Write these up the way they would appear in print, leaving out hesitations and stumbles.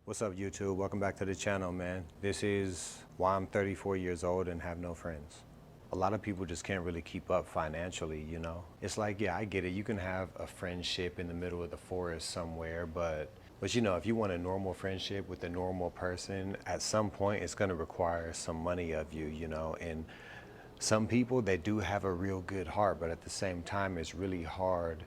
What's up, YouTube? Welcome back to the channel, man. This is why I'm 34 years old and have no friends. A lot of people just can't really keep up financially, you know? It's like, yeah, I get it. You can have a friendship in the middle of the forest somewhere, but you know, if you want a normal friendship with a normal person, at some point it's gonna require some money of you, you know? And some people, they do have a real good heart, but at the same time, it's really hard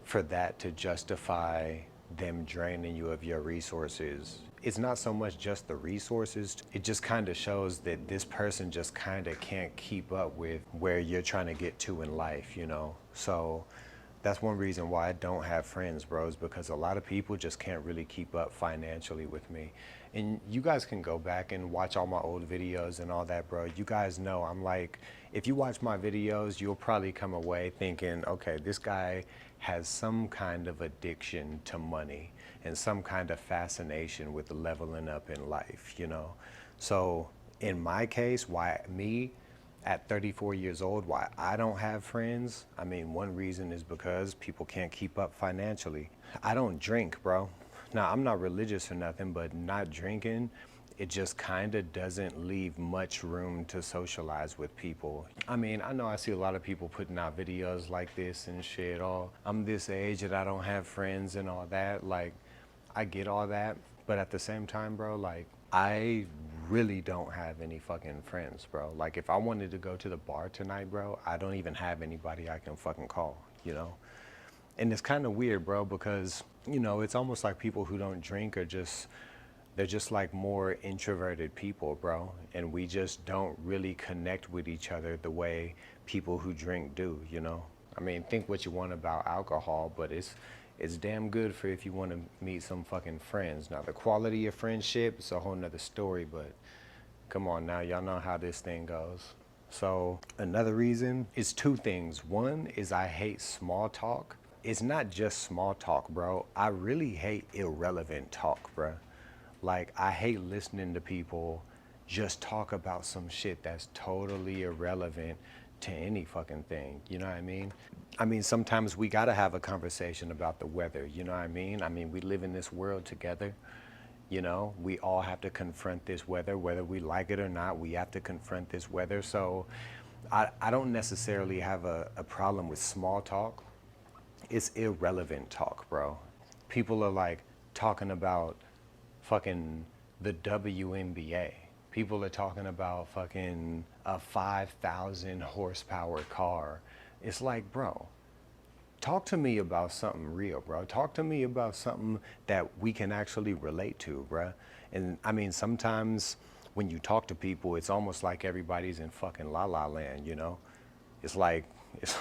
for that to justify them draining you of your resources. It's not so much just the resources, it just kind of shows that this person just kind of can't keep up with where you're trying to get to in life, you know? So that's one reason why I don't have friends, bros, because a lot of people just can't really keep up financially with me. And you guys can go back and watch all my old videos and all that, bro. You guys know I'm like, if you watch my videos, you'll probably come away thinking, okay, this guy has some kind of addiction to money and some kind of fascination with leveling up in life, you know? So in my case, why me at 34 years old, why I don't have friends? I mean, one reason is because people can't keep up financially. I don't drink, bro. Now, I'm not religious or nothing, but not drinking, it just kind of doesn't leave much room to socialize with people. I mean, I know I see a lot of people putting out videos like this and shit, oh, I'm this age and I don't have friends and all that. Like, I get all that, but at the same time, bro, like, I really don't have any fucking friends, bro. Like, if I wanted to go to the bar tonight, bro, I don't even have anybody I can fucking call, you know? And it's kind of weird, bro, because, you know, it's almost like people who don't drink are just, they're just like more introverted people, bro. And we just don't really connect with each other the way people who drink do, you know? I mean, think what you want about alcohol, but it's damn good for if you want to meet some fucking friends. Now, the quality of friendship is a whole nother story, but come on now, y'all know how this thing goes. So another reason is two things. One is I hate small talk. It's not just small talk, bro. I really hate irrelevant talk, bro. Like, I hate listening to people just talk about some shit that's totally irrelevant to any fucking thing. You know what I mean? I mean, sometimes we gotta have a conversation about the weather. You know what I mean? I mean, we live in this world together. You know, we all have to confront this weather, whether we like it or not. We have to confront this weather. So I don't necessarily have a problem with small talk. It's irrelevant talk, bro. People are like talking about fucking the WNBA. People are talking about fucking a 5,000 horsepower car. It's like, bro, talk to me about something real, bro. Talk to me about something that we can actually relate to, bro. And I mean, sometimes when you talk to people, it's almost like everybody's in fucking la la land, you know? It's like, it's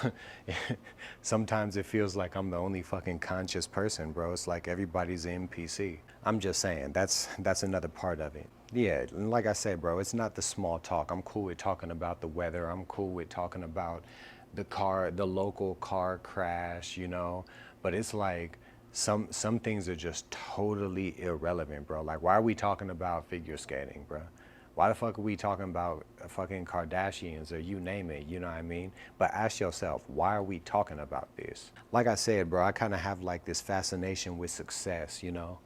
sometimes it feels like I'm the only fucking conscious person, bro. It's like everybody's an NPC. I'm just saying, that's another part of it. Yeah, and like I said, bro, it's not the small talk. I'm cool with talking about the weather. I'm cool with talking about the local car crash, you know. But it's like some things are just totally irrelevant, bro. Like, why are we talking about figure skating, bro? Why the fuck are we talking about fucking Kardashians or you name it, you know what I mean? But ask yourself, why are we talking about this? Like I said, bro, I kind of have like this fascination with success, you know?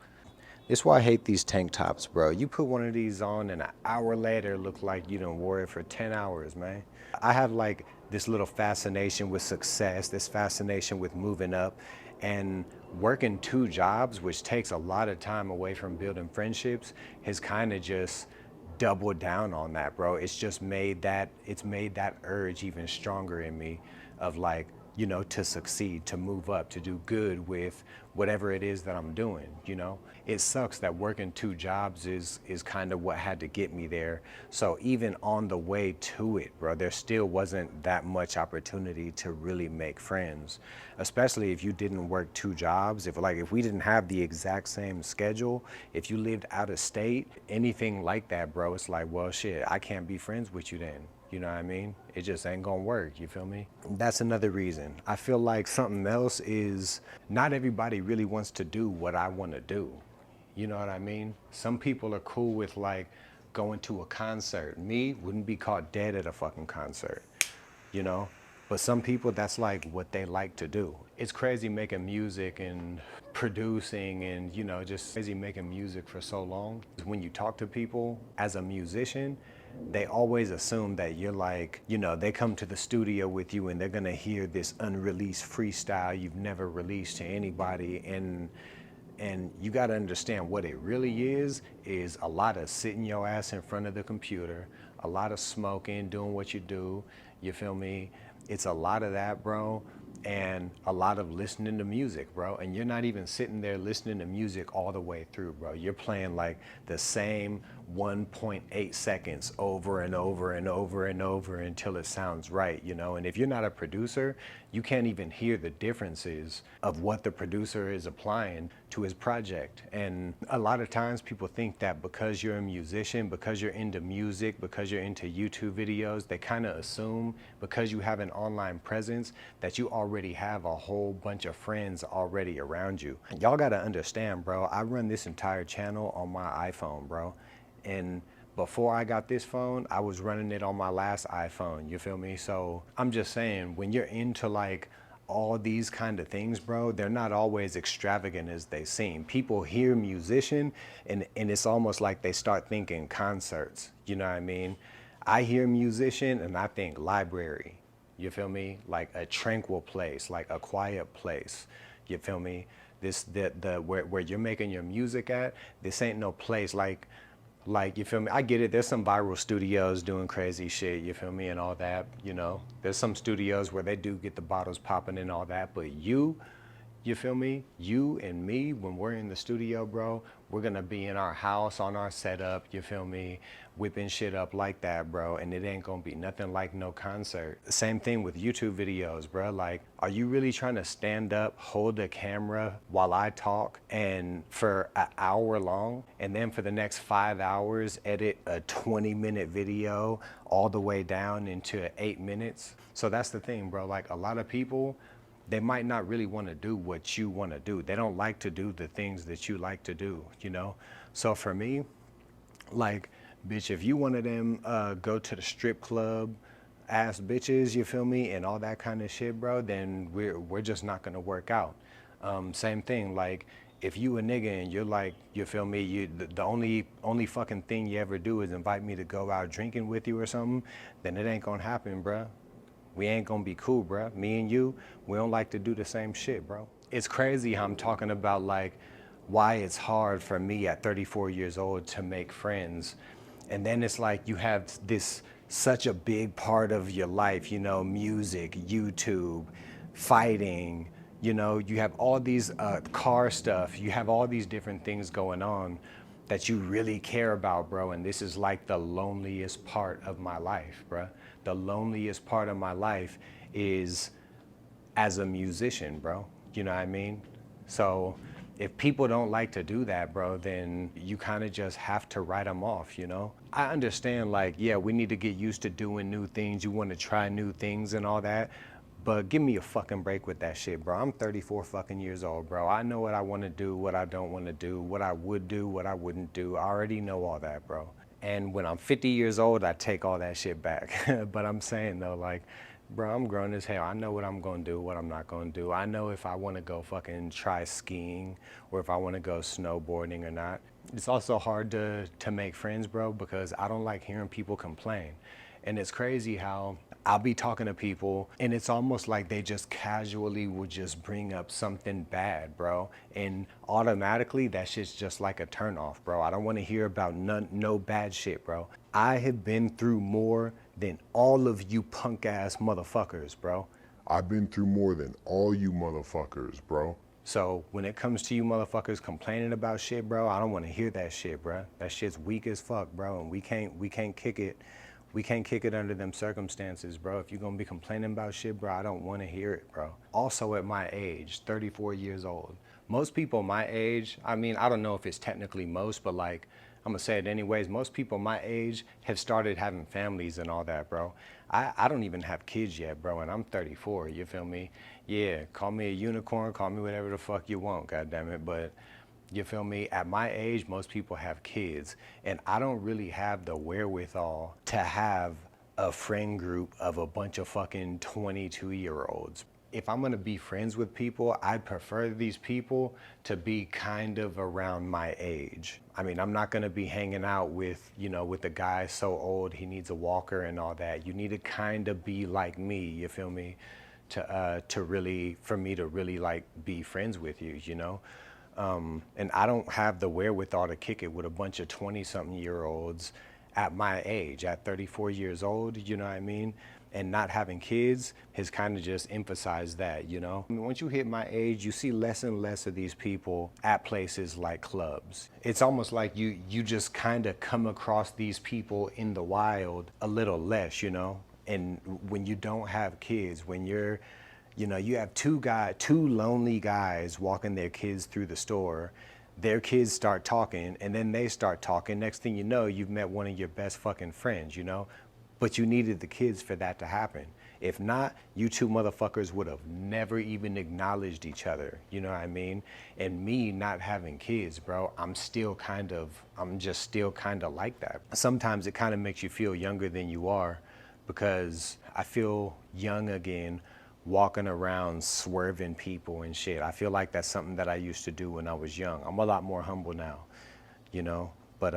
It's why I hate these tank tops, bro. You put one of these on and an hour later look like you done wore it for 10 hours, man. I have like this little fascination with success, this fascination with moving up, and working two jobs, which takes a lot of time away from building friendships, has kind of just doubled down on that, bro. It's made that urge even stronger in me of like, you know, to succeed, to move up, to do good with whatever it is that I'm doing, you know? It sucks that working two jobs is kind of what had to get me there. So even on the way to it, bro, there still wasn't that much opportunity to really make friends, especially if you didn't work two jobs. If we didn't have the exact same schedule, if you lived out of state, anything like that, bro, it's like, well, shit, I can't be friends with you then. You know what I mean? It just ain't gonna work, you feel me? That's another reason. I feel like something else is not everybody really wants to do what I wanna do. You know what I mean? Some people are cool with like going to a concert. Me wouldn't be caught dead at a fucking concert, you know? But some people, that's like what they like to do. It's crazy making music and producing and, you know, just crazy making music for so long. When you talk to people as a musician, they always assume that you're like, you know, they come to the studio with you and they're gonna hear this unreleased freestyle you've never released to anybody. And you got to understand what it really is a lot of sitting your ass in front of the computer, a lot of smoking, doing what you do, you feel me? It's a lot of that, bro, and a lot of listening to music, bro. And you're not even sitting there listening to music all the way through, bro. You're playing like the same 1.8 seconds over and over and over and over until it sounds right, you know? And if you're not a producer, you can't even hear the differences of what the producer is applying to his project. And a lot of times people think that because you're a musician, because you're into music, because you're into YouTube videos, they kind of assume because you have an online presence that you already have a whole bunch of friends already around you. Y'all gotta understand, bro, I run this entire channel on my iPhone, bro. And before I got this phone, I was running it on my last iPhone, you feel me? So I'm just saying, when you're into like all these kind of things, bro, they're not always extravagant as they seem. People hear musician and it's almost like they start thinking concerts, you know what I mean? I hear musician and I think library, you feel me? Like a tranquil place, like a quiet place, you feel me? Where you're making your music at, this ain't no place like, you feel me? I get it. There's some viral studios doing crazy shit, you feel me, and all that, you know? There's some studios where they do get the bottles popping and all that, but you feel me? You and me, when we're in the studio, bro, we're gonna be in our house on our setup, you feel me? Whipping shit up like that, bro, and it ain't gonna be nothing like no concert. Same thing with YouTube videos, bro. Like, are you really trying to stand up, hold the camera while I talk and for an hour long, and then for the next 5 hours, edit a 20-minute video all the way down into 8 minutes? So that's the thing, bro. Like, a lot of people, they might not really want to do what you want to do. They don't like to do the things that you like to do, you know? So for me, like, bitch, if you one of them go to the strip club ass bitches, you feel me, and all that kind of shit, bro, then we're just not gonna work out. Same thing, like, if you a nigga and you're like, you feel me, the only fucking thing you ever do is invite me to go out drinking with you or something, then it ain't gonna happen, bruh. We ain't gonna be cool, bruh. Me and you, we don't like to do the same shit, bro. It's crazy how I'm talking about like why it's hard for me at 34 years old to make friends. And then it's like you have this such a big part of your life, you know, music, YouTube, fighting, you know, you have all these car stuff, you have all these different things going on that you really care about, bro. And this is like the loneliest part of my life, bro. The loneliest part of my life is as a musician, bro. You know what I mean? So if people don't like to do that, bro, then you kind of just have to write them off, you know? I understand, like, yeah, we need to get used to doing new things. You want to try new things and all that. But give me a fucking break with that shit, bro. I'm 34 fucking years old, bro. I know what I want to do, what I don't want to do, what I would do, what I wouldn't do. I already know all that, bro. And when I'm 50 years old, I take all that shit back. But I'm saying though, like, bro, I'm grown as hell. I know what I'm gonna do, what I'm not gonna do. I know if I wanna go fucking try skiing or if I wanna go snowboarding or not. It's also hard to make friends, bro, because I don't like hearing people complain. And it's crazy how I'll be talking to people and it's almost like they just casually would just bring up something bad, bro. And automatically that shit's just like a turn off, bro. I don't want to hear about no bad shit, bro. I have been through more than all of you punk ass motherfuckers, bro. I've been through more than all you motherfuckers, bro. So when it comes to you motherfuckers complaining about shit, bro, I don't want to hear that shit, bro. That shit's weak as fuck, bro, and we can't kick it. We can't kick it under them circumstances, bro. If you're gonna be complaining about shit, bro, I don't want to hear it, bro. Also at my age, 34 years old, most people my age, I mean, I don't know if it's technically most, but like, I'm gonna say it anyways, most people my age have started having families and all that, bro. I don't even have kids yet, bro, and I'm 34, you feel me? Yeah, call me a unicorn, call me whatever the fuck you want, goddammit, but you feel me? At my age, most people have kids, and I don't really have the wherewithal to have a friend group of a bunch of fucking 22-year-olds. If I'm gonna be friends with people, I prefer these people to be kind of around my age. I mean, I'm not gonna be hanging out with, with a guy so old he needs a walker and all that. You need to kind of be like me, you feel me? For me to really like be friends with you, and I don't have the wherewithal to kick it with a bunch of 20-something-year-olds at my age, at 34 years old, you know what I mean? And not having kids has kind of just emphasized that, I mean, once you hit my age, you see less and less of these people at places like clubs. It's almost like you just kind of come across these people in the wild a little less, And when you don't have kids, when you have two lonely guys walking their kids through the store, their kids start talking, and then they start talking. Next thing you know, you've met one of your best fucking friends, But you needed the kids for that to happen. If not, you two motherfuckers would have never even acknowledged each other, you know what I mean? And me not having kids, bro, I'm just still kind of like that. Sometimes it kind of makes you feel younger than you are, because I feel young again walking around swerving people and shit. I feel like that's something that I used to do when I was young. I'm a lot more humble now, But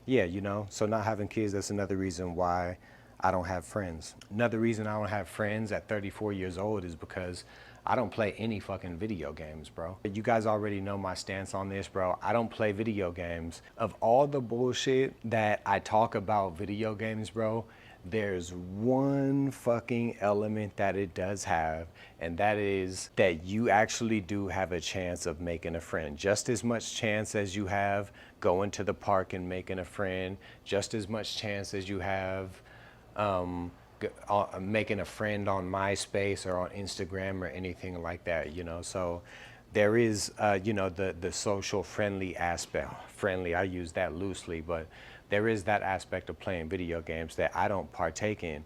yeah, so not having kids, that's another reason why I don't have friends. Another reason I don't have friends at 34 years old is because I don't play any fucking video games, bro. You guys already know my stance on this, bro. I don't play video games. Of all the bullshit that I talk about video games, bro, there's one fucking element that it does have, and that is that you actually do have a chance of making a friend. Just as much chance as you have going to the park and making a friend, just as much chance as you have making a friend on MySpace or on Instagram or anything like that, So there is, the social friendly aspect. Friendly, I use that loosely, but there is that aspect of playing video games that I don't partake in.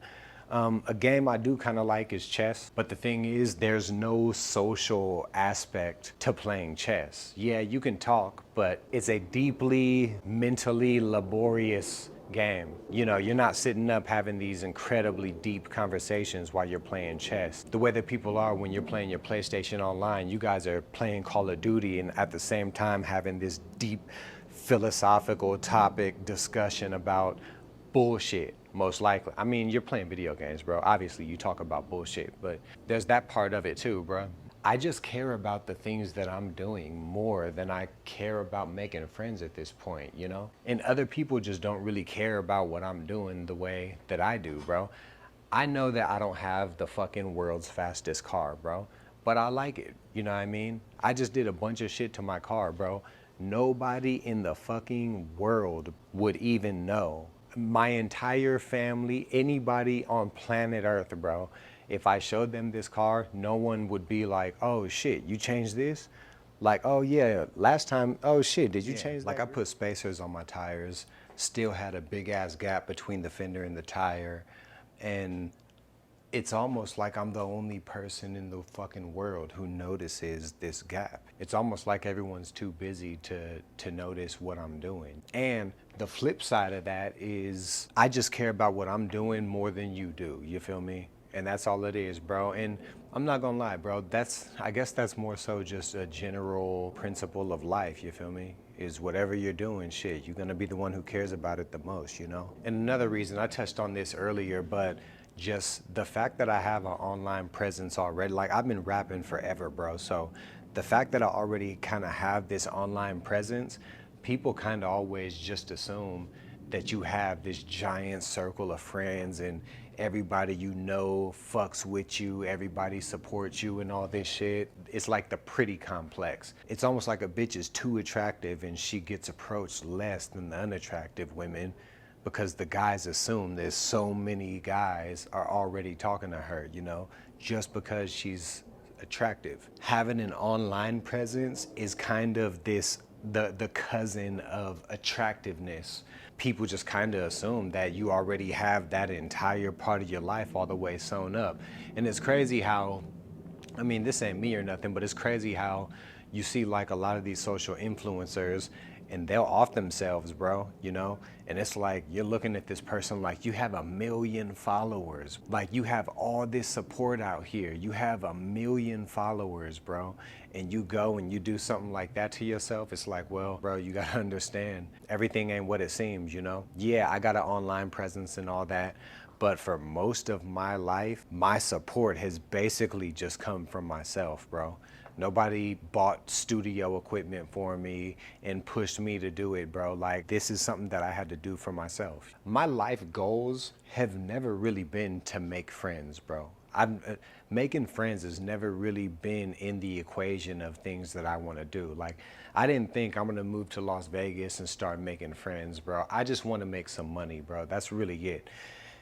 A game I do kind of like is chess, but the thing is, there's no social aspect to playing chess. Yeah, you can talk, but it's a deeply mentally laborious game. You're not sitting up having these incredibly deep conversations while you're playing chess. The way that people are when you're playing your PlayStation online, you guys are playing Call of Duty and at the same time having this deep philosophical topic discussion about bullshit, most likely. I mean, you're playing video games, bro. Obviously, you talk about bullshit, but there's that part of it too, bro. I just care about the things that I'm doing more than I care about making friends at this point, And other people just don't really care about what I'm doing the way that I do, bro. I know that I don't have the fucking world's fastest car, bro, but I like it, you know what I mean? I just did a bunch of shit to my car, bro. Nobody in the fucking world would even know. My entire family, anybody on planet Earth, bro, if I showed them this car, no one would be like, oh shit, you changed this? Like, oh yeah, last time, oh shit, did you change that? Like I put spacers on my tires, still had a big ass gap between the fender and the tire, and it's almost like I'm the only person in the fucking world who notices this gap. It's almost like everyone's too busy to notice what I'm doing. And the flip side of that is I just care about what I'm doing more than you do, you feel me? And that's all it is, bro. And I'm not gonna lie, bro, I guess that's more so just a general principle of life, you feel me? Is whatever you're doing, shit, you're gonna be the one who cares about it the most, And another reason, I touched on this earlier, but just the fact that I have an online presence already, like I've been rapping forever, bro. So the fact that I already kind of have this online presence, people kind of always just assume that you have this giant circle of friends and everybody fucks with you, everybody supports you and all this shit. It's like the pretty complex. It's almost like a bitch is too attractive and she gets approached less than the unattractive women, because the guys assume there's so many guys are already talking to her, just because she's attractive. Having an online presence is kind of the cousin of attractiveness. People just kind of assume that you already have that entire part of your life all the way sewn up. And it's crazy how, I mean, this ain't me or nothing, but it's crazy how you see like a lot of these social influencers and they'll off themselves, bro, you know? And it's like, you're looking at this person like you have 1 million followers. Like you have all this support out here. You have 1 million followers, bro. And you go and you do something like that to yourself. It's like, well, bro, you gotta understand, everything ain't what it seems, you know? Yeah, I got an online presence and all that, but for most of my life, my support has basically just come from myself, bro. Nobody bought studio equipment for me and pushed me to do it, bro. Like, this is something that I had to do for myself. My life goals have never really been to make friends, bro. Making friends has never really been in the equation of things that I want to do. Like, I didn't think I'm gonna move to Las Vegas and start making friends, bro. I just want to make some money, bro. That's really it.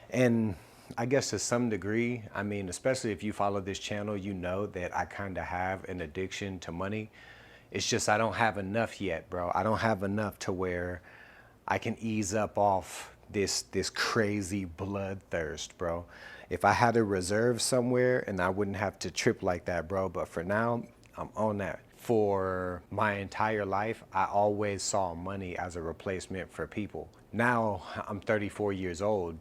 And I guess to some degree, I mean, especially if you follow this channel, you know that I kind of have an addiction to money. It's just I don't have enough yet, bro. I don't have enough to where I can ease up off this crazy bloodthirst, bro. If I had a reserve somewhere, and I wouldn't have to trip like that, bro. But for now, I'm on that. For my entire life, I always saw money as a replacement for people. Now I'm 34 years old.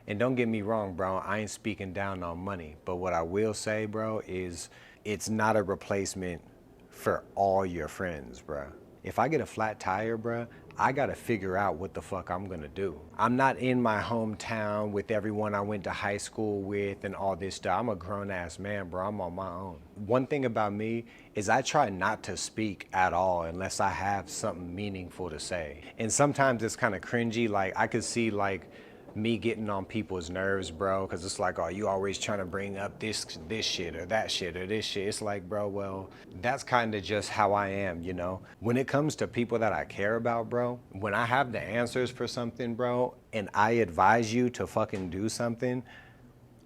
And don't get me wrong, bro, I ain't speaking down on money. But what I will say, bro, is it's not a replacement for all your friends, bro. If I get a flat tire, bro, I gotta figure out what the fuck I'm gonna do. I'm not in my hometown with everyone I went to high school with and all this stuff. I'm a grown ass man, bro. I'm on my own. One thing about me is I try not to speak at all unless I have something meaningful to say. And sometimes it's kind of cringy. Like, I could see like me getting on people's nerves, bro, because it's like, oh, you always trying to bring up this shit or that shit or this shit. It's like, bro, well, that's kind of just how I am, you know? When it comes to people that I care about, bro, when I have the answers for something, bro, and I advise you to fucking do something,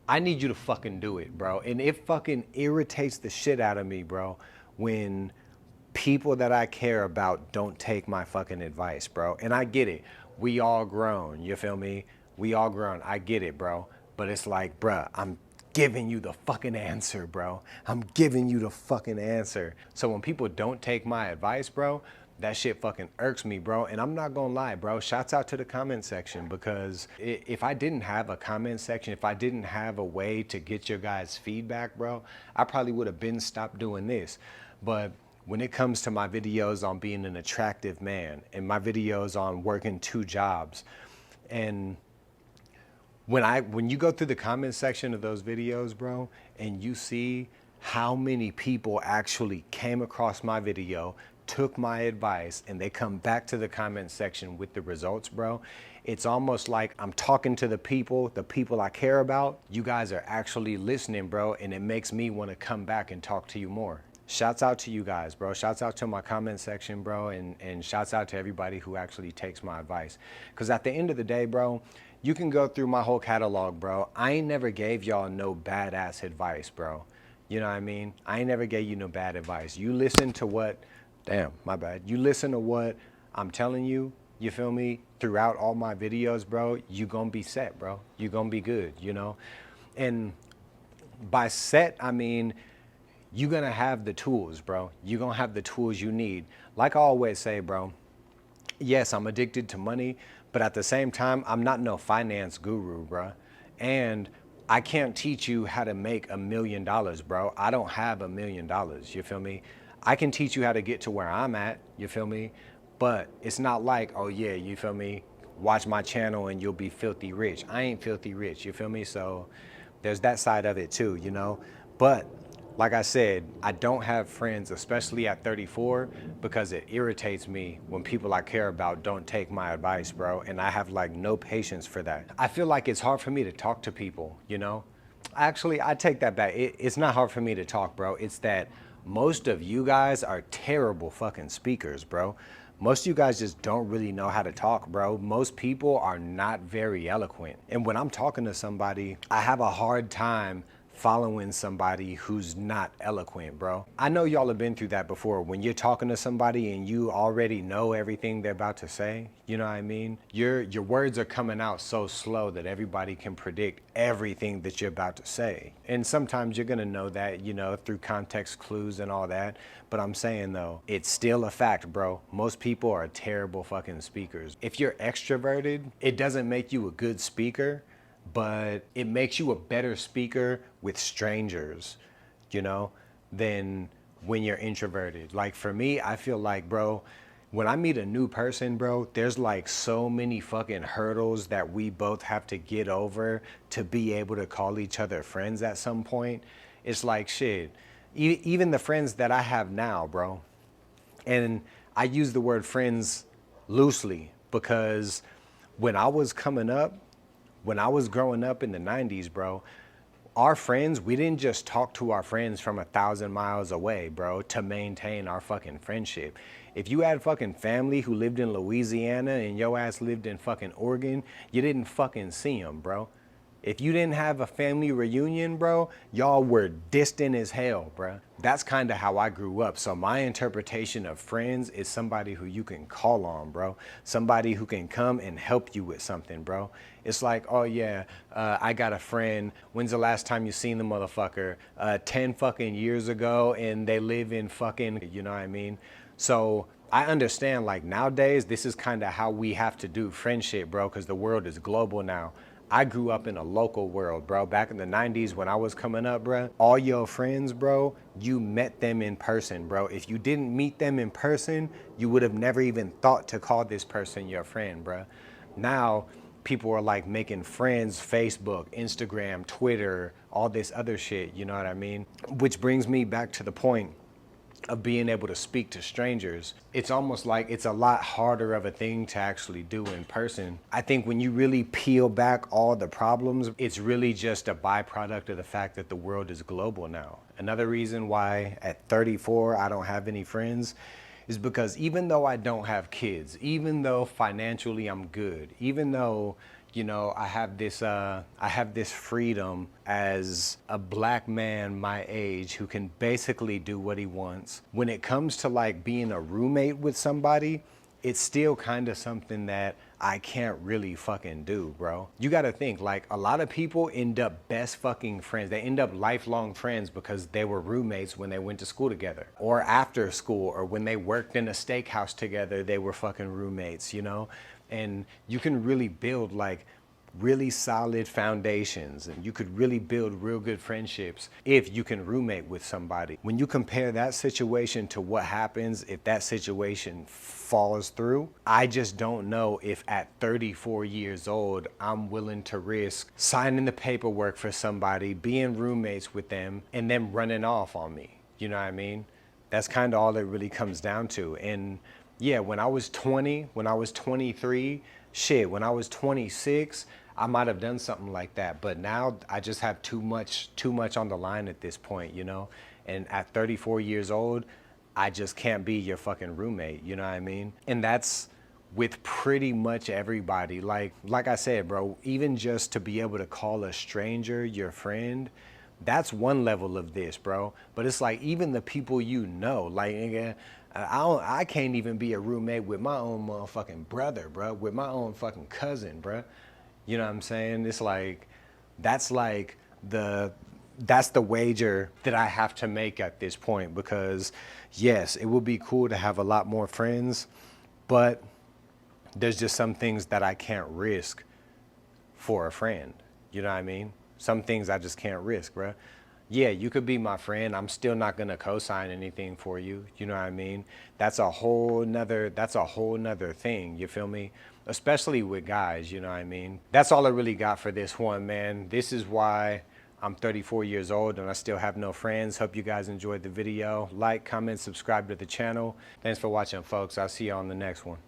I need you to fucking do it, bro. And it fucking irritates the shit out of me, bro, when people that I care about don't take my fucking advice, bro. And I get it. We all grown, you feel me? We all grown. I get it, bro. But it's like, bruh, I'm giving you the fucking answer, bro. I'm giving you the fucking answer. So when people don't take my advice, bro, that shit fucking irks me, bro. And I'm not gonna lie, bro. Shouts out to the comment section, because if I didn't have a comment section, if I didn't have a way to get your guys' feedback, bro, I probably would have been stopped doing this. But when it comes to my videos on being an attractive man and my videos on working 2 jobs, and when you go through the comment section of those videos, bro, and you see how many people actually came across my video, took my advice, and they come back to the comment section with the results, bro, it's almost like I'm talking to the people I care about. You guys are actually listening, bro, and it makes me want to come back and talk to you more. Shouts out to you guys, bro. Shouts out to my comment section, bro, and shouts out to everybody who actually takes my advice. Because at the end of the day, bro, you can go through my whole catalog, bro. I ain't never gave y'all no badass advice, bro. You know what I mean? I ain't never gave you no bad advice. You listen to what, damn, my bad. You listen to what I'm telling you, you feel me? Throughout all my videos, bro, you gonna be set, bro. You gonna be good, you know? And by set, I mean, you're gonna have the tools, bro. You're gonna have the tools you need. Like I always say, bro, yes, I'm addicted to money, but at the same time, I'm not no finance guru, bro. And I can't teach you how to make $1 million, bro. I don't have $1 million, you feel me? I can teach you how to get to where I'm at, you feel me? But it's not like, oh yeah, you feel me? Watch my channel and you'll be filthy rich. I ain't filthy rich, you feel me? So there's that side of it too, you know? But like I said, I don't have friends, especially at 34, because it irritates me when people I care about don't take my advice, bro. And I have like no patience for that. I feel like it's hard for me to talk to people, you know? Actually, I take that back. It's not hard for me to talk, bro. It's that most of you guys are terrible fucking speakers, bro. Most of you guys just don't really know how to talk, bro. Most people are not very eloquent. And when I'm talking to somebody, I have a hard time following somebody who's not eloquent, bro. I know y'all have been through that before. When you're talking to somebody and you already know everything they're about to say, you know what I mean? Your words are coming out so slow that everybody can predict everything that you're about to say. And sometimes you're gonna know that, you know, through context clues and all that. But I'm saying though, it's still a fact, bro. Most people are terrible fucking speakers. If you're extroverted, it doesn't make you a good speaker, but it makes you a better speaker with strangers, you know, than when you're introverted. Like for me, I feel like, bro, when I meet a new person, bro, there's like so many fucking hurdles that we both have to get over to be able to call each other friends at some point. It's like shit. Even the friends that I have now, bro, and I use the word friends loosely because when I was coming up, when I was growing up in the 90s, bro, our friends, we didn't just talk to our friends from 1,000 miles away, bro, to maintain our fucking friendship. If you had fucking family who lived in Louisiana and your ass lived in fucking Oregon, you didn't fucking see them, bro. If you didn't have a family reunion, bro, y'all were distant as hell, bro. That's kind of how I grew up. So my interpretation of friends is somebody who you can call on, bro. Somebody who can come and help you with something, bro. It's like, oh yeah, I got a friend. When's the last time you seen the motherfucker? 10 fucking years ago, and they live in fucking, you know what I mean? So I understand, like nowadays, this is kind of how we have to do friendship, bro, because the world is global now. I grew up in a local world, bro. Back in the 90s when I was coming up, bro, all your friends, bro, you met them in person, bro. If you didn't meet them in person, you would have never even thought to call this person your friend, bro. Now, people are like making friends, Facebook, Instagram, Twitter, all this other shit, you know what I mean? Which brings me back to the point of being able to speak to strangers. It's almost like it's a lot harder of a thing to actually do in person. I think when you really peel back all the problems, it's really just a byproduct of the fact that the world is global now. Another reason why at 34 I don't have any friends is because even though I don't have kids, even though financially I'm good, even though, you know, I have this freedom as a black man my age who can basically do what he wants. When it comes to like being a roommate with somebody, it's still kind of something that I can't really fucking do, bro. You gotta think, like a lot of people end up best fucking friends. They end up lifelong friends because they were roommates when they went to school together, or after school, or when they worked in a steakhouse together, they were fucking roommates, you know? And you can really build like really solid foundations, and you could really build real good friendships if you can roommate with somebody. When you compare that situation to what happens if that situation falls through, I just don't know if at 34 years old I'm willing to risk signing the paperwork for somebody, being roommates with them, and them running off on me. You know what I mean? That's kind of all it really comes down to. And yeah, when I was 20, when I was 23, shit, when I was 26, I might have done something like that. But now I just have too much on the line at this point, you know? And at 34 years old, I just can't be your fucking roommate, you know what I mean? And that's with pretty much everybody. Like I said, bro, even just to be able to call a stranger your friend, that's one level of this, bro. But it's like even the people you know, like nigga, I can't even be a roommate with my own motherfucking brother, bro, with my own fucking cousin, bro. You know what I'm saying? It's like that's like that's the wager that I have to make at this point, because yes, it would be cool to have a lot more friends, but there's just some things that I can't risk for a friend. You know what I mean? Some things I just can't risk, bro. Yeah, you could be my friend. I'm still not gonna co-sign anything for you. You know what I mean? That's a whole nother thing. You feel me? Especially with guys, you know what I mean? That's all I really got for this one, man. This is why I'm 34 years old and I still have no friends. Hope you guys enjoyed the video. Like, comment, subscribe to the channel. Thanks for watching, folks. I'll see you on the next one.